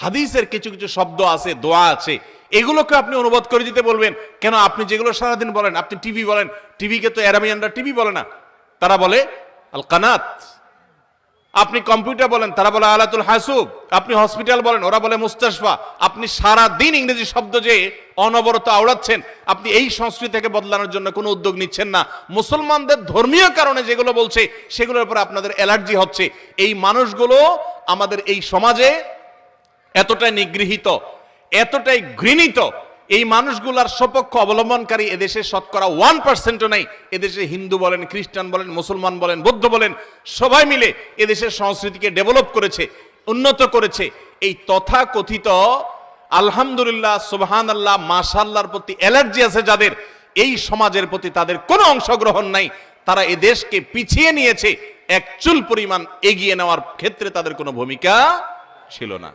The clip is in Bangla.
হাদিসের কিছু কিছু শব্দ আছে, দোয়া আছে, এগুলোকে আপনি অনুবাদ করে দিতে বলবেন কেন? আপনি যেগুলো সারাদিন বলেন, আপনি টিভি বলেন, টিভিকে তো আরাবিয়ানরা টিভি বলে না, তারা বলে আল কানাত। আপনি কম্পিউটার বলেন, তারা বলে আলাতুল হাসুব। আপনি হসপিটাল বলেন, ওরা বলে মুস্তাশফা। আপনি সারা দিন ইংরেজি শব্দ যে অনবরত আওড়াচ্ছেন, আপনি এই সংস্কৃতি থেকে বদলানোর জন্য কোনো উদ্যোগ নিচ্ছেন না। মুসলমানদের ধর্মীয় কারণে যেগুলো বলছে সেগুলোর উপর আপনাদের অ্যালার্জি হচ্ছে। এই মানুষগুলো আমাদের এই সমাজে এতটাই নিগৃহীত, এতটাই ঘৃণিত, এই মানুষগুলার সপক্ষ অবলম্বনকারী এদেশে শতকরা 1%ও নাই। এদেশে হিন্দু বলেন, খ্রিস্টান বলেন, মুসলমান বলেন, বৌদ্ধ বলেন, সবাই মিলে এদেশের সংস্কৃতিকে ডেভেলপ করেছে, উন্নত করেছে। এই তথাকথিত আলহামদুলিল্লাহ, সুবহানাল্লাহ, মাশাআল্লাহর প্রতি অ্যালার্জি আছে যাদের, এই সমাজের প্রতি তাদের কোনো অংশগ্রহণ নাই। তারা এ দেশকে পিছিয়ে নিয়েছে, এক চুল পরিমাণ এগিয়ে নেওয়ার ক্ষেত্রে তাদের কোনো ভূমিকা ছিল না।